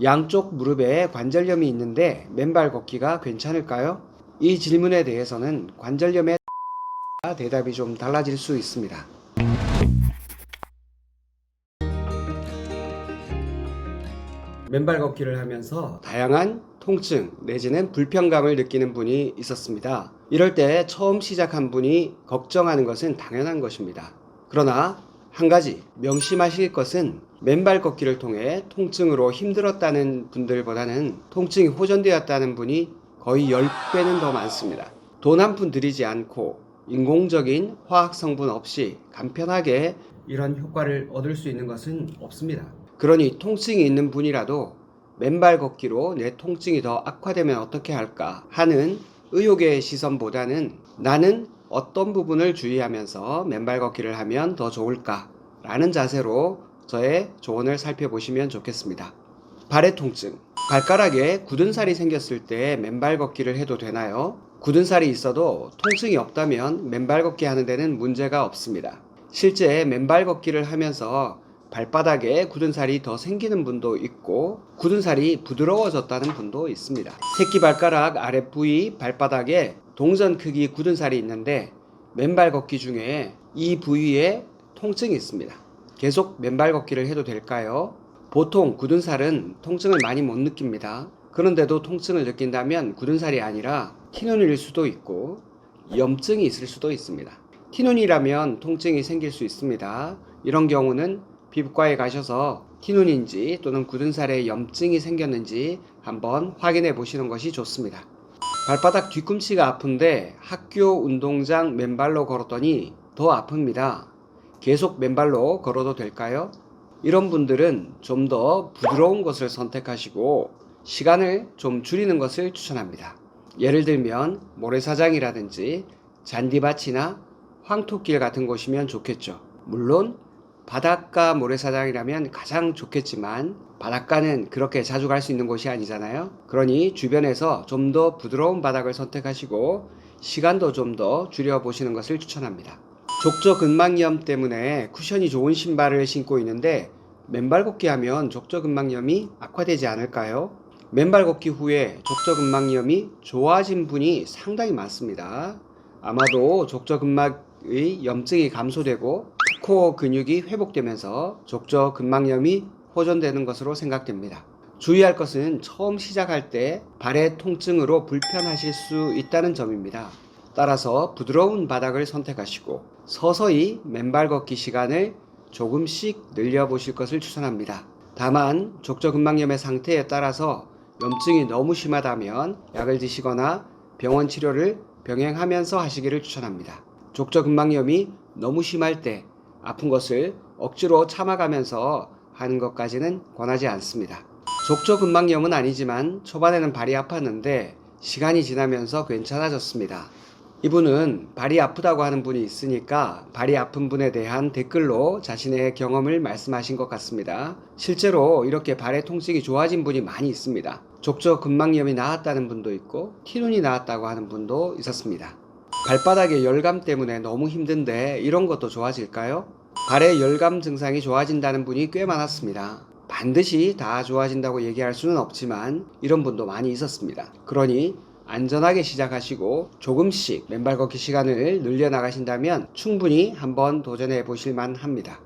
양쪽 무릎에 관절염이 있는데 맨발 걷기가 괜찮을까요? 이 질문에 대해서는 관절염에 따라 대답이 좀 달라질 수 있습니다. 맨발 걷기를 하면서 다양한 통증 내지는 불편감을 느끼는 분이 있었습니다. 이럴 때 처음 시작한 분이 걱정하는 것은 당연한 것입니다. 그러나 한 가지 명심하실 것은 맨발 걷기를 통해 통증으로 힘들었다는 분들보다는 통증이 호전되었다는 분이 거의 10배는 더 많습니다. 돈 한 푼 들이지 않고 인공적인 화학 성분 없이 간편하게 이런 효과를 얻을 수 있는 것은 없습니다. 그러니 통증이 있는 분이라도 맨발 걷기로 내 통증이 더 악화되면 어떻게 할까 하는 의혹의 시선보다는 나는 어떤 부분을 주의하면서 맨발 걷기를 하면 더 좋을까 라는 자세로 저의 조언을 살펴보시면 좋겠습니다. 발의 통증. 발가락에 굳은 살이 생겼을 때 맨발 걷기를 해도 되나요? 굳은 살이 있어도 통증이 없다면 맨발 걷기 하는 데는 문제가 없습니다. 실제 맨발 걷기를 하면서 발바닥에 굳은 살이 더 생기는 분도 있고 굳은 살이 부드러워졌다는 분도 있습니다. 새끼발가락 아랫부위 발바닥에 동전 크기 굳은 살이 있는데 맨발 걷기 중에 이 부위에 통증이 있습니다. 계속 맨발 걷기를 해도 될까요? 보통 굳은 살은 통증을 많이 못 느낍니다. 그런데도 통증을 느낀다면 굳은 살이 아니라 티눈일 수도 있고 염증이 있을 수도 있습니다. 티눈이라면 통증이 생길 수 있습니다. 이런 경우는 피부과에 가셔서 티눈인지 또는 굳은 살에 염증이 생겼는지 한번 확인해 보시는 것이 좋습니다. 발바닥 뒤꿈치가 아픈데 학교 운동장 맨발로 걸었더니 더 아픕니다. 계속 맨발로 걸어도 될까요? 이런 분들은 좀 더 부드러운 것을 선택하시고 시간을 좀 줄이는 것을 추천합니다. 예를 들면 모래사장이라든지 잔디밭이나 황토길 같은 곳이면 좋겠죠. 물론 바닷가 모래사장이라면 가장 좋겠지만 바닷가는 그렇게 자주 갈 수 있는 곳이 아니잖아요. 그러니 주변에서 좀 더 부드러운 바닥을 선택하시고 시간도 좀 더 줄여보시는 것을 추천합니다. 족저근막염 때문에 쿠션이 좋은 신발을 신고 있는데 맨발 걷기 하면 족저근막염이 악화되지 않을까요? 맨발 걷기 후에 족저근막염이 좋아진 분이 상당히 많습니다. 아마도 족저근막의 염증이 감소되고 코어 근육이 회복되면서 족저근막염이 호전되는 것으로 생각됩니다. 주의할 것은 처음 시작할 때 발의 통증으로 불편하실 수 있다는 점입니다. 따라서 부드러운 바닥을 선택하시고 서서히 맨발 걷기 시간을 조금씩 늘려보실 것을 추천합니다. 다만 족저근막염의 상태에 따라서 염증이 너무 심하다면 약을 드시거나 병원 치료를 병행하면서 하시기를 추천합니다. 족저근막염이 너무 심할 때 아픈 것을 억지로 참아가면서 하는 것까지는 권하지 않습니다. 족저근막염은 아니지만 초반에는 발이 아팠는데 시간이 지나면서 괜찮아졌습니다. 이분은 발이 아프다고 하는 분이 있으니까 발이 아픈 분에 대한 댓글로 자신의 경험을 말씀하신 것 같습니다. 실제로 이렇게 발의 통증이 좋아진 분이 많이 있습니다. 족저근막염이 나았다는 분도 있고 티눈이 나았다고 하는 분도 있었습니다. 발바닥의 열감 때문에 너무 힘든데 이런 것도 좋아질까요? 발의 열감 증상이 좋아진다는 분이 꽤 많았습니다. 반드시 다 좋아진다고 얘기할 수는 없지만 이런 분도 많이 있었습니다. 그러니 안전하게 시작하시고 조금씩 맨발 걷기 시간을 늘려나가신다면 충분히 한번 도전해 보실 만합니다.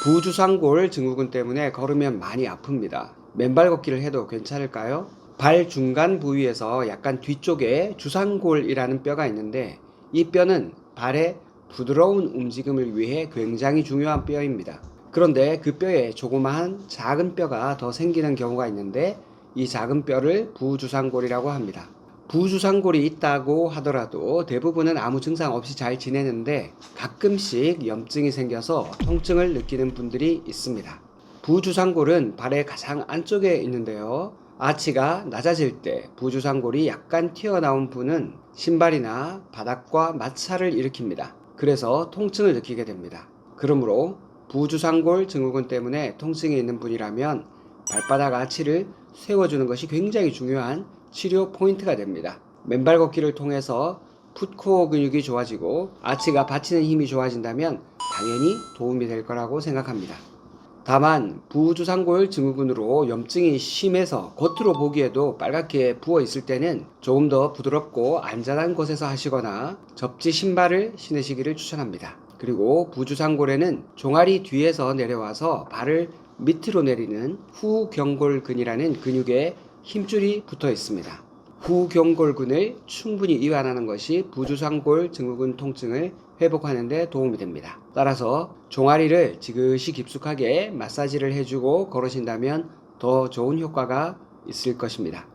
부주상골 증후군 때문에 걸으면 많이 아픕니다. 맨발 걷기를 해도 괜찮을까요? 발 중간 부위에서 약간 뒤쪽에 주상골이라는 뼈가 있는데 이 뼈는 발의 부드러운 움직임을 위해 굉장히 중요한 뼈입니다. 그런데 그 뼈에 조그마한 작은 뼈가 더 생기는 경우가 있는데 이 작은 뼈를 부주상골이라고 합니다. 부주상골이 있다고 하더라도 대부분은 아무 증상 없이 잘 지내는데 가끔씩 염증이 생겨서 통증을 느끼는 분들이 있습니다. 부주상골은 발의 가장 안쪽에 있는데요. 아치가 낮아질 때 부주상골이 약간 튀어나온 분은 신발이나 바닥과 마찰을 일으킵니다. 그래서 통증을 느끼게 됩니다. 그러므로 부주상골 증후군 때문에 통증이 있는 분이라면 발바닥 아치를 세워주는 것이 굉장히 중요한 치료 포인트가 됩니다. 맨발 걷기를 통해서 풋코어 근육이 좋아지고 아치가 받치는 힘이 좋아진다면 당연히 도움이 될 거라고 생각합니다. 다만 부주상골 증후군으로 염증이 심해서 겉으로 보기에도 빨갛게 부어 있을 때는 조금 더 부드럽고 안전한 곳에서 하시거나 접지 신발을 신으시기를 추천합니다. 그리고 부주상골에는 종아리 뒤에서 내려와서 발을 밑으로 내리는 후경골근이라는 근육에 힘줄이 붙어 있습니다. 후경골근을 충분히 이완하는 것이 부주상골 증후군 통증을 회복하는 데 도움이 됩니다. 따라서 종아리를 지그시 깊숙하게 마사지를 해주고 걸으신다면 더 좋은 효과가 있을 것입니다.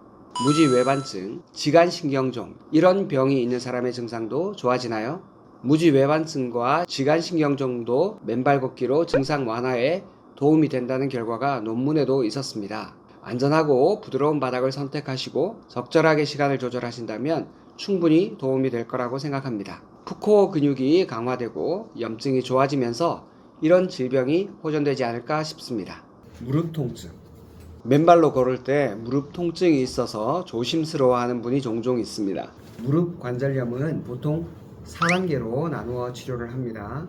무지외반증, 지간신경종 이런 병이 있는 사람의 증상도 좋아지나요? 무지외반증과 지간신경종도 맨발 걷기로 증상 완화에 도움이 된다는 결과가 논문에도 있었습니다. 안전하고 부드러운 바닥을 선택하시고 적절하게 시간을 조절하신다면 충분히 도움이 될 거라고 생각합니다. 푸코어 근육이 강화되고 염증이 좋아지면서 이런 질병이 호전되지 않을까 싶습니다. 무릎 통증. 맨발로 걸을 때 무릎 통증이 있어서 조심스러워하는 분이 종종 있습니다. 무릎 관절염은 보통 4단계로 나누어 치료를 합니다.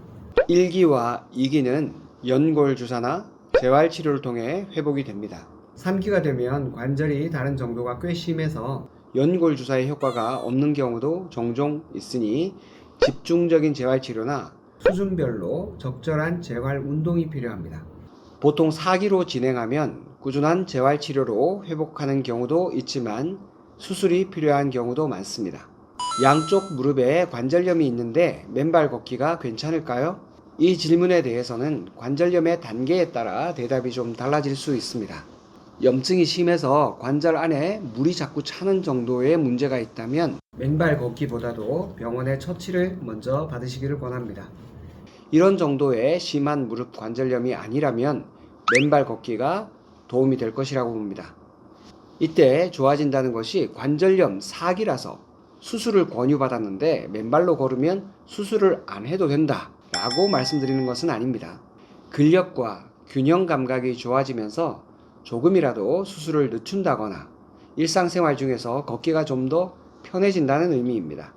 1기와 2기는 연골 주사나 재활 치료를 통해 회복이 됩니다. 3기가 되면 관절이 다른 정도가 꽤 심해서 연골 주사의 효과가 없는 경우도 종종 있으니 집중적인 재활 치료나 수준별로 적절한 재활 운동이 필요합니다. 보통 4기로 진행하면 꾸준한 재활 치료로 회복하는 경우도 있지만 수술이 필요한 경우도 많습니다. 양쪽 무릎에 관절염이 있는데 맨발 걷기가 괜찮을까요? 이 질문에 대해서는 관절염의 단계에 따라 대답이 좀 달라질 수 있습니다. 염증이 심해서 관절 안에 물이 자꾸 차는 정도의 문제가 있다면 맨발 걷기보다도 병원의 처치를 먼저 받으시기를 권합니다. 이런 정도의 심한 무릎 관절염이 아니라면 맨발 걷기가 도움이 될 것이라고 봅니다. 이때 좋아진다는 것이 관절염 4기라서 수술을 권유받았는데 맨발로 걸으면 수술을 안 해도 된다 라고 말씀드리는 것은 아닙니다. 근력과 균형 감각이 좋아지면서 조금이라도 수술을 늦춘다거나 일상생활 중에서 걷기가 좀 더 편해진다는 의미입니다.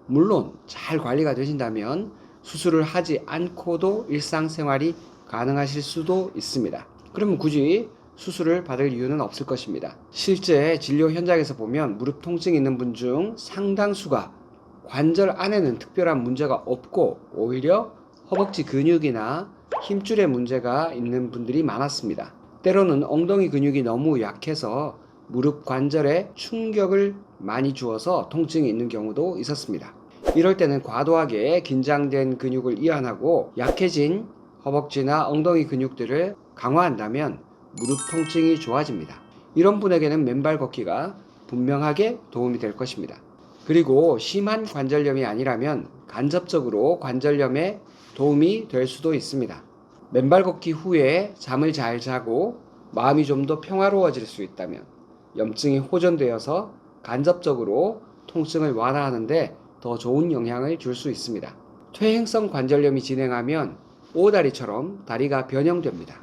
물론 잘 관리가 되신다면 수술을 하지 않고도 일상생활이 가능하실 수도 있습니다. 그러면 굳이 수술을 받을 이유는 없을 것입니다. 실제 진료 현장에서 보면 무릎 통증이 있는 분 중 상당수가 관절 안에는 특별한 문제가 없고 오히려 허벅지 근육이나 힘줄에 문제가 있는 분들이 많았습니다. 때로는 엉덩이 근육이 너무 약해서 무릎 관절에 충격을 많이 주어서 통증이 있는 경우도 있었습니다. 이럴 때는 과도하게 긴장된 근육을 이완하고 약해진 허벅지나 엉덩이 근육들을 강화한다면 무릎 통증이 좋아집니다. 이런 분에게는 맨발 걷기가 분명하게 도움이 될 것입니다. 그리고 심한 관절염이 아니라면 간접적으로 관절염에 도움이 될 수도 있습니다. 맨발 걷기 후에 잠을 잘 자고 마음이 좀 더 평화로워질 수 있다면 염증이 호전되어서 간접적으로 통증을 완화하는데 더 좋은 영향을 줄 수 있습니다. 퇴행성 관절염이 진행하면 오다리처럼 다리가 변형됩니다.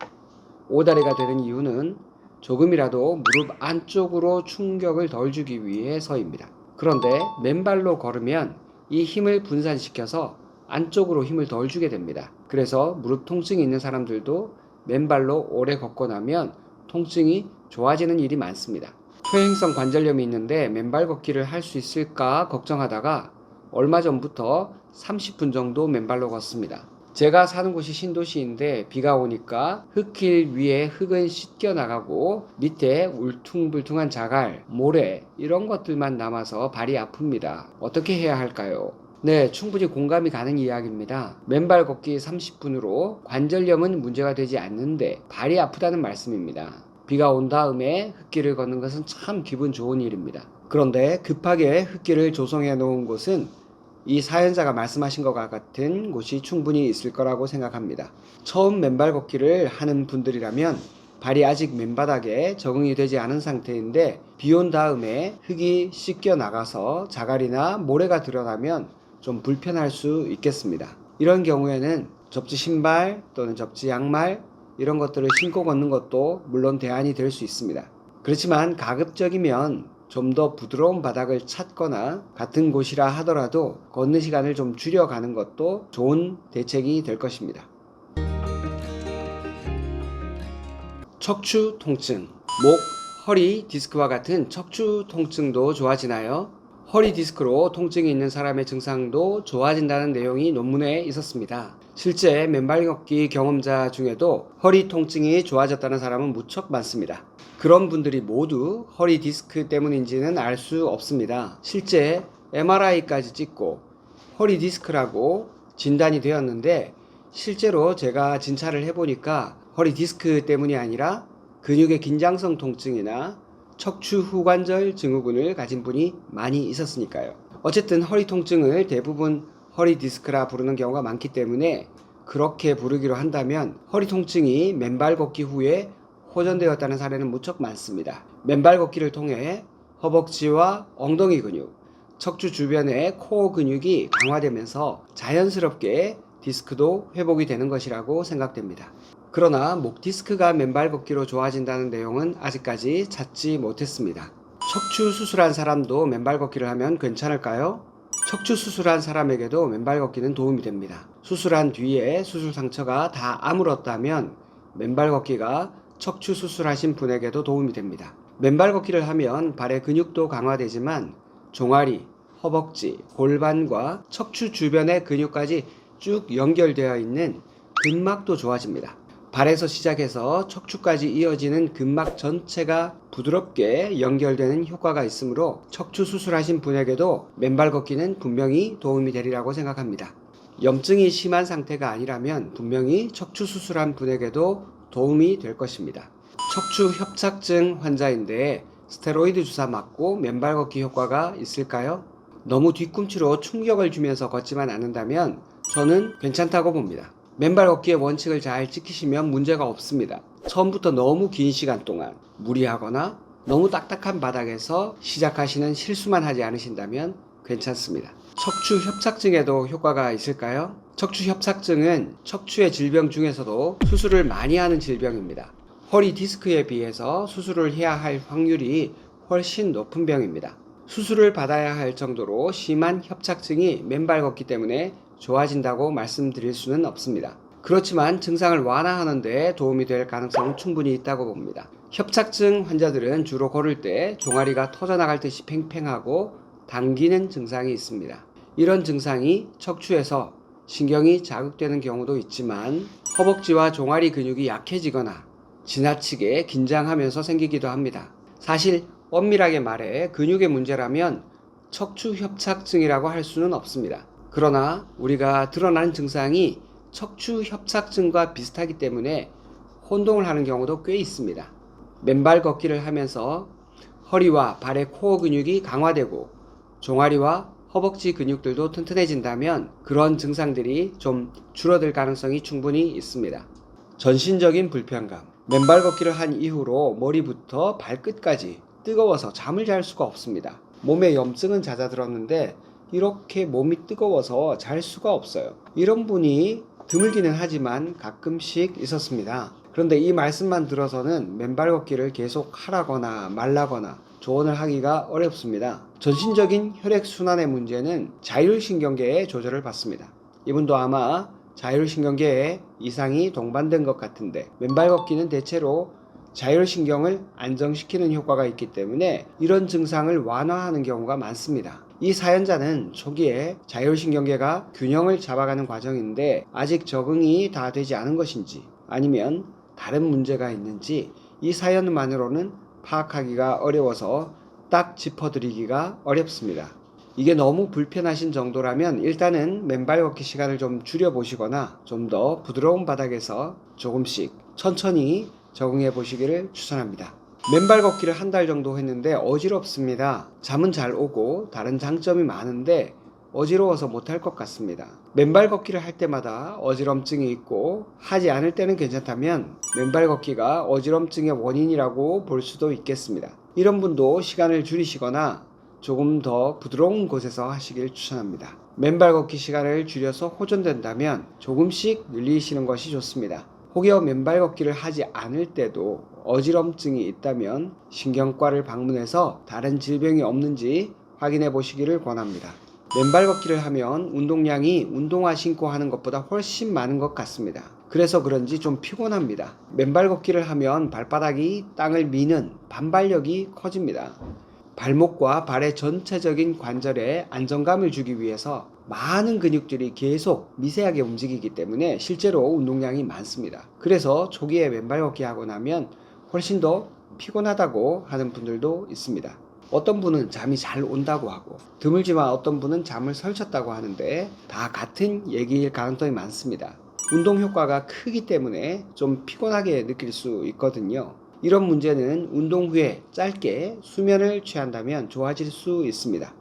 오다리가 되는 이유는 조금이라도 무릎 안쪽으로 충격을 덜 주기 위해서입니다. 그런데 맨발로 걸으면 이 힘을 분산시켜서 안쪽으로 힘을 덜 주게 됩니다. 그래서 무릎 통증이 있는 사람들도 맨발로 오래 걷고 나면 통증이 좋아지는 일이 많습니다. 퇴행성 관절염이 있는데 맨발 걷기를 할 수 있을까 걱정하다가 얼마 전부터 30분 정도 맨발로 걷습니다. 제가 사는 곳이 신도시인데 비가 오니까 흙길 위에 흙은 씻겨 나가고 밑에 울퉁불퉁한 자갈, 모래 이런 것들만 남아서 발이 아픕니다. 어떻게 해야 할까요? 네, 충분히 공감이 가는 이야기입니다. 맨발 걷기 30분으로 관절염은 문제가 되지 않는데 발이 아프다는 말씀입니다. 비가 온 다음에 흙길을 걷는 것은 참 기분 좋은 일입니다. 그런데 급하게 흙길을 조성해 놓은 곳은 이 사연자가 말씀하신 것과 같은 곳이 충분히 있을 거라고 생각합니다. 처음 맨발 걷기를 하는 분들이라면 발이 아직 맨바닥에 적응이 되지 않은 상태인데 비 온 다음에 흙이 씻겨 나가서 자갈이나 모래가 드러나면 좀 불편할 수 있겠습니다. 이런 경우에는 접지 신발 또는 접지 양말 이런 것들을 신고 걷는 것도 물론 대안이 될 수 있습니다. 그렇지만 가급적이면 좀 더 부드러운 바닥을 찾거나 같은 곳이라 하더라도 걷는 시간을 좀 줄여가는 것도 좋은 대책이 될 것입니다. 척추 통증, 목, 허리 디스크와 같은 척추 통증도 좋아지나요? 허리 디스크로 통증이 있는 사람의 증상도 좋아진다는 내용이 논문에 있었습니다. 실제 맨발 걷기 경험자 중에도 허리 통증이 좋아졌다는 사람은 무척 많습니다. 그런 분들이 모두 허리 디스크 때문인지는 알 수 없습니다. 실제 MRI까지 찍고 허리 디스크라고 진단이 되었는데 실제로 제가 진찰을 해보니까 허리 디스크 때문이 아니라 근육의 긴장성 통증이나 척추 후관절 증후군을 가진 분이 많이 있었으니까요. 어쨌든 허리 통증을 대부분 허리 디스크라 부르는 경우가 많기 때문에 그렇게 부르기로 한다면 허리 통증이 맨발 걷기 후에 호전되었다는 사례는 무척 많습니다. 맨발 걷기를 통해 허벅지와 엉덩이 근육, 척추 주변의 코어 근육이 강화되면서 자연스럽게 디스크도 회복이 되는 것이라고 생각됩니다. 그러나 목 디스크가 맨발 걷기로 좋아진다는 내용은 아직까지 찾지 못했습니다. 척추 수술한 사람도 맨발 걷기를 하면 괜찮을까요? 척추 수술한 사람에게도 맨발 걷기는 도움이 됩니다. 수술한 뒤에 수술 상처가 다 아물었다면 맨발 걷기가 척추 수술하신 분에게도 도움이 됩니다. 맨발 걷기를 하면 발의 근육도 강화되지만 종아리, 허벅지, 골반과 척추 주변의 근육까지 쭉 연결되어 있는 근막도 좋아집니다. 발에서 시작해서 척추까지 이어지는 근막 전체가 부드럽게 연결되는 효과가 있으므로 척추 수술하신 분에게도 맨발 걷기는 분명히 도움이 되리라고 생각합니다. 염증이 심한 상태가 아니라면 분명히 척추 수술한 분에게도 도움이 될 것입니다. 척추 협착증 환자인데 스테로이드 주사 맞고 맨발 걷기 효과가 있을까요? 너무 뒤꿈치로 충격을 주면서 걷지만 않는다면 저는 괜찮다고 봅니다. 맨발 걷기의 원칙을 잘 지키시면 문제가 없습니다. 처음부터 너무 긴 시간 동안 무리하거나 너무 딱딱한 바닥에서 시작하시는 실수만 하지 않으신다면 괜찮습니다. 척추 협착증에도 효과가 있을까요? 척추 협착증은 척추의 질병 중에서도 수술을 많이 하는 질병입니다. 허리 디스크에 비해서 수술을 해야 할 확률이 훨씬 높은 병입니다. 수술을 받아야 할 정도로 심한 협착증이 맨발 걷기 때문에 좋아진다고 말씀드릴 수는 없습니다. 그렇지만 증상을 완화하는 데 도움이 될 가능성은 충분히 있다고 봅니다. 협착증 환자들은 주로 걸을 때 종아리가 터져나갈 듯이 팽팽하고 당기는 증상이 있습니다. 이런 증상이 척추에서 신경이 자극되는 경우도 있지만 허벅지와 종아리 근육이 약해지거나 지나치게 긴장하면서 생기기도 합니다. 사실 엄밀하게 말해 근육의 문제라면 척추 협착증이라고 할 수는 없습니다. 그러나 우리가 드러나는 증상이 척추 협착증과 비슷하기 때문에 혼동을 하는 경우도 꽤 있습니다. 맨발 걷기를 하면서 허리와 발의 코어 근육이 강화되고 종아리와 허벅지 근육들도 튼튼해진다면 그런 증상들이 좀 줄어들 가능성이 충분히 있습니다. 전신적인 불편감. 맨발 걷기를 한 이후로 머리부터 발끝까지 뜨거워서 잠을 잘 수가 없습니다. 몸에 염증은 잦아들었는데 이렇게 몸이 뜨거워서 잘 수가 없어요. 이런 분이 드물기는 하지만 가끔씩 있었습니다. 그런데 이 말씀만 들어서는 맨발 걷기를 계속 하라거나 말라거나 조언을 하기가 어렵습니다. 전신적인 혈액순환의 문제는 자율신경계의 조절을 받습니다. 이분도 아마 자율신경계에 이상이 동반된 것 같은데 맨발 걷기는 대체로 자율신경을 안정시키는 효과가 있기 때문에 이런 증상을 완화하는 경우가 많습니다. 이 사연자는 초기에 자율신경계가 균형을 잡아가는 과정인데 아직 적응이 다 되지 않은 것인지 아니면 다른 문제가 있는지 이 사연만으로는 파악하기가 어려워서 딱 짚어드리기가 어렵습니다. 이게 너무 불편하신 정도라면 일단은 맨발 걷기 시간을 좀 줄여보시거나 좀 더 부드러운 바닥에서 조금씩 천천히 적응해 보시기를 추천합니다. 맨발 걷기를 한 달 정도 했는데 어지럽습니다. 잠은 잘 오고 다른 장점이 많은데 어지러워서 못할 것 같습니다. 맨발 걷기를 할 때마다 어지럼증이 있고 하지 않을 때는 괜찮다면 맨발 걷기가 어지럼증의 원인이라고 볼 수도 있겠습니다. 이런 분도 시간을 줄이시거나 조금 더 부드러운 곳에서 하시길 추천합니다. 맨발 걷기 시간을 줄여서 호전된다면 조금씩 늘리시는 것이 좋습니다. 혹여 맨발 걷기를 하지 않을 때도 어지럼증이 있다면 신경과를 방문해서 다른 질병이 없는지 확인해 보시기를 권합니다. 맨발 걷기를 하면 운동량이 운동화 신고 하는 것보다 훨씬 많은 것 같습니다. 그래서 그런지 좀 피곤합니다. 맨발 걷기를 하면 발바닥이 땅을 미는 반발력이 커집니다. 발목과 발의 전체적인 관절에 안정감을 주기 위해서 많은 근육들이 계속 미세하게 움직이기 때문에 실제로 운동량이 많습니다. 그래서 초기에 맨발 걷기 하고 나면 훨씬 더 피곤하다고 하는 분들도 있습니다. 어떤 분은 잠이 잘 온다고 하고, 드물지만 어떤 분은 잠을 설쳤다고 하는데 다 같은 얘기일 가능성이 많습니다. 운동 효과가 크기 때문에 좀 피곤하게 느낄 수 있거든요. 이런 문제는 운동 후에 짧게 수면을 취한다면 좋아질 수 있습니다.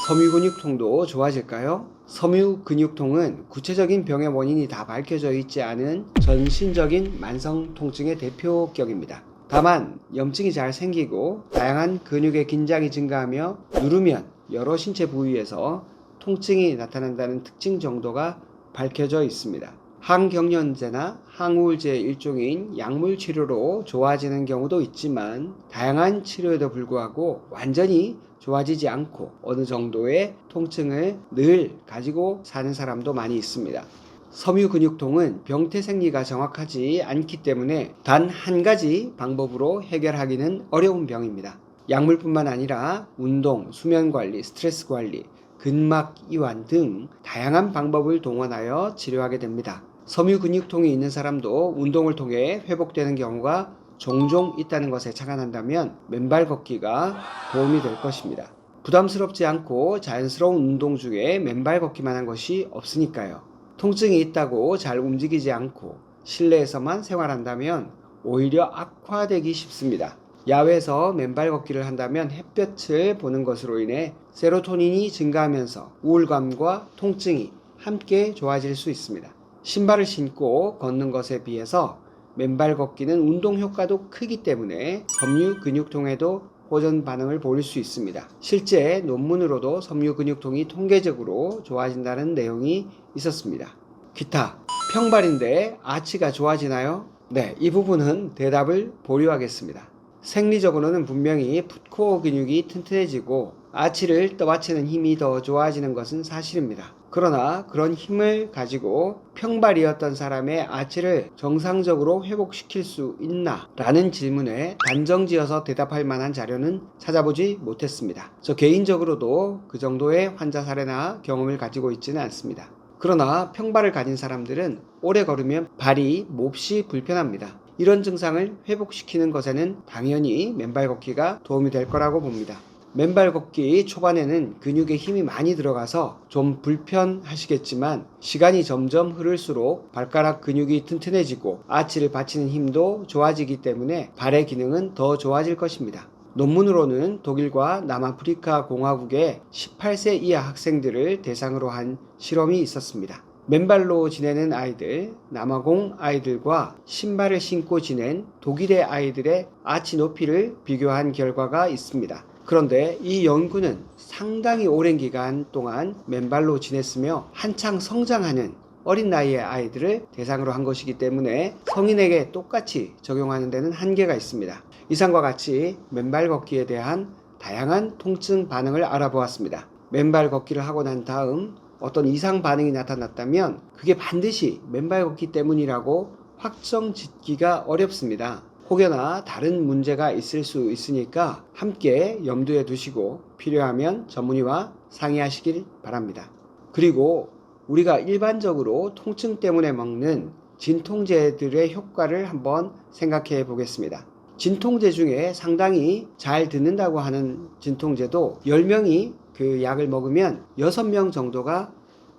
섬유근육통도 좋아질까요? 섬유근육통은 구체적인 병의 원인이 다 밝혀져 있지 않은 전신적인 만성 통증의 대표격입니다. 다만 염증이 잘 생기고 다양한 근육의 긴장이 증가하며 누르면 여러 신체 부위에서 통증이 나타난다는 특징 정도가 밝혀져 있습니다. 항경련제나 항우울제의 일종인 약물 치료로 좋아지는 경우도 있지만 다양한 치료에도 불구하고 완전히 좋아지지 않고 어느 정도의 통증을 늘 가지고 사는 사람도 많이 있습니다. 섬유근육통은 병태 생리가 정확하지 않기 때문에 단 한 가지 방법으로 해결하기는 어려운 병입니다. 약물뿐만 아니라 운동, 수면관리, 스트레스 관리, 근막 이완 등 다양한 방법을 동원하여 치료하게 됩니다. 섬유근육통이 있는 사람도 운동을 통해 회복되는 경우가 종종 있다는 것에 착안한다면 맨발 걷기가 도움이 될 것입니다. 부담스럽지 않고 자연스러운 운동 중에 맨발 걷기만 한 것이 없으니까요. 통증이 있다고 잘 움직이지 않고 실내에서만 생활한다면 오히려 악화되기 쉽습니다. 야외에서 맨발 걷기를 한다면 햇볕을 보는 것으로 인해 세로토닌이 증가하면서 우울감과 통증이 함께 좋아질 수 있습니다. 신발을 신고 걷는 것에 비해서 맨발 걷기는 운동 효과도 크기 때문에 섬유근육통에도 호전 반응을 보일 수 있습니다. 실제 논문으로도 섬유근육통이 통계적으로 좋아진다는 내용이 있었습니다. 기타, 평발인데 아치가 좋아지나요? 네, 이 부분은 대답을 보류하겠습니다. 생리적으로는 분명히 풋코어 근육이 튼튼해지고 아치를 떠받치는 힘이 더 좋아지는 것은 사실입니다. 그러나 그런 힘을 가지고 평발이었던 사람의 아치를 정상적으로 회복시킬 수 있나? 라는 질문에 단정지어서 대답할 만한 자료는 찾아보지 못했습니다. 저 개인적으로도 그 정도의 환자 사례나 경험을 가지고 있지는 않습니다. 그러나 평발을 가진 사람들은 오래 걸으면 발이 몹시 불편합니다. 이런 증상을 회복시키는 것에는 당연히 맨발 걷기가 도움이 될 거라고 봅니다. 맨발 걷기 초반에는 근육에 힘이 많이 들어가서 좀 불편하시겠지만 시간이 점점 흐를수록 발가락 근육이 튼튼해지고 아치를 받치는 힘도 좋아지기 때문에 발의 기능은 더 좋아질 것입니다. 논문으로는 독일과 남아프리카 공화국의 18세 이하 학생들을 대상으로 한 실험이 있었습니다. 맨발로 지내는 아이들, 남아공 아이들과 신발을 신고 지낸 독일의 아이들의 아치 높이를 비교한 결과가 있습니다. 그런데 이 연구는 상당히 오랜 기간 동안 맨발로 지냈으며 한창 성장하는 어린 나이의 아이들을 대상으로 한 것이기 때문에 성인에게 똑같이 적용하는 데는 한계가 있습니다. 이상과 같이 맨발 걷기에 대한 다양한 통증 반응을 알아보았습니다. 맨발 걷기를 하고 난 다음 어떤 이상 반응이 나타났다면 그게 반드시 맨발 걷기 때문이라고 확정 짓기가 어렵습니다. 혹여나 다른 문제가 있을 수 있으니까 함께 염두에 두시고 필요하면 전문의와 상의하시길 바랍니다. 그리고 우리가 일반적으로 통증 때문에 먹는 진통제들의 효과를 한번 생각해 보겠습니다. 진통제 중에 상당히 잘 듣는다고 하는 진통제도 10명이 그 약을 먹으면 6명 정도가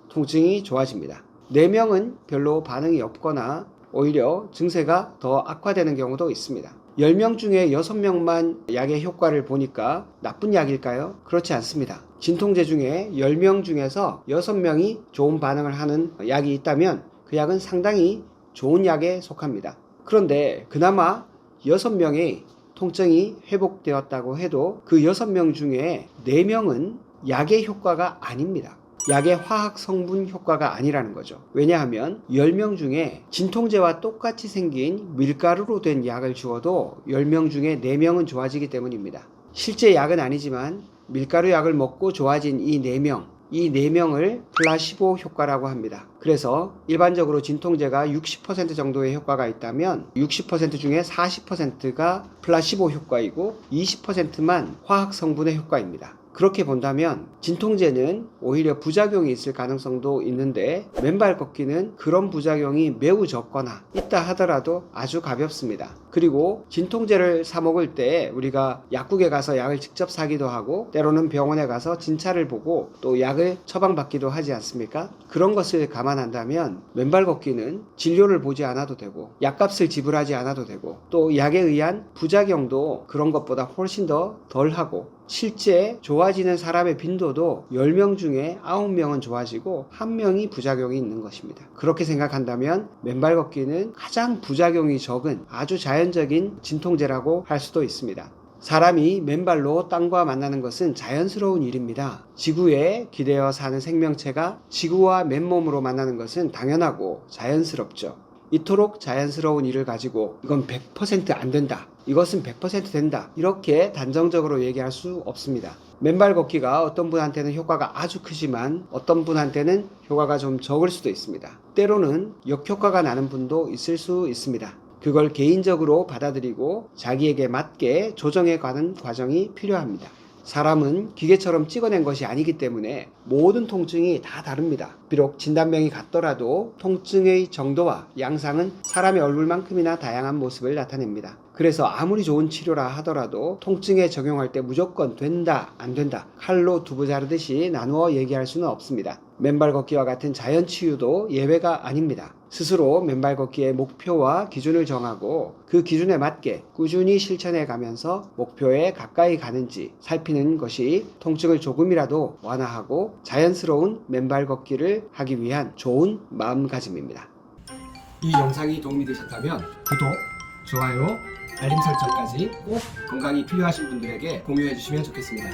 통증이 좋아집니다. 4명은 별로 반응이 없거나 오히려 증세가 더 악화되는 경우도 있습니다. 10명 중에 6명만 약의 효과를 보니까 나쁜 약일까요? 그렇지 않습니다. 진통제 중에 10명 중에서 6명이 좋은 반응을 하는 약이 있다면 그 약은 상당히 좋은 약에 속합니다. 그런데 그나마 6명의 통증이 회복되었다고 해도 그 6명 중에 4명은 약의 효과가 아닙니다. 약의 화학 성분 효과가 아니라는 거죠. 왜냐하면 10명 중에 진통제와 똑같이 생긴 밀가루로 된 약을 주어도 10명 중에 4명은 좋아지기 때문입니다. 실제 약은 아니지만 밀가루 약을 먹고 좋아진 이 4명, 이 4명을 플라시보 효과라고 합니다. 그래서 일반적으로 진통제가 60% 정도의 효과가 있다면 60% 중에 40%가 플라시보 효과이고 20%만 화학 성분의 효과입니다. 그렇게 본다면 진통제는 오히려 부작용이 있을 가능성도 있는데 맨발 걷기는 그런 부작용이 매우 적거나 있다 하더라도 아주 가볍습니다. 그리고 진통제를 사 먹을 때 우리가 약국에 가서 약을 직접 사기도 하고 때로는 병원에 가서 진찰을 보고 또 약을 처방받기도 하지 않습니까? 그런 것을 감안한다면 맨발 걷기는 진료를 보지 않아도 되고 약값을 지불하지 않아도 되고 또 약에 의한 부작용도 그런 것보다 훨씬 더 덜하고 실제 좋아지는 사람의 빈도도 10명 중에 9명은 좋아지고 1명이 부작용이 있는 것입니다. 그렇게 생각한다면 맨발 걷기는 가장 부작용이 적은 아주 자연적인 진통제라고 할 수도 있습니다. 사람이 맨발로 땅과 만나는 것은 자연스러운 일입니다. 지구에 기대어 사는 생명체가 지구와 맨몸으로 만나는 것은 당연하고 자연스럽죠. 이토록 자연스러운 일을 가지고 이건 100% 안 된다, 이것은 100% 된다, 이렇게 단정적으로 얘기할 수 없습니다. 맨발 걷기가 어떤 분한테는 효과가 아주 크지만 어떤 분한테는 효과가 좀 적을 수도 있습니다. 때로는 역효과가 나는 분도 있을 수 있습니다. 그걸 개인적으로 받아들이고 자기에게 맞게 조정해 가는 과정이 필요합니다. 사람은 기계처럼 찍어낸 것이 아니기 때문에 모든 통증이 다 다릅니다. 비록 진단명이 같더라도 통증의 정도와 양상은 사람의 얼굴만큼이나 다양한 모습을 나타냅니다. 그래서 아무리 좋은 치료라 하더라도 통증에 적용할 때 무조건 된다, 안 된다, 칼로 두부 자르듯이 나누어 얘기할 수는 없습니다. 맨발 걷기와 같은 자연 치유도 예외가 아닙니다. 스스로 맨발 걷기의 목표와 기준을 정하고 그 기준에 맞게 꾸준히 실천해 가면서 목표에 가까이 가는지 살피는 것이 통증을 조금이라도 완화하고 자연스러운 맨발 걷기를 하기 위한 좋은 마음가짐입니다. 이 영상이 도움이 되셨다면 구독, 좋아요, 알림 설정까지 꼭 건강이 필요하신 분들에게 공유해 주시면 좋겠습니다.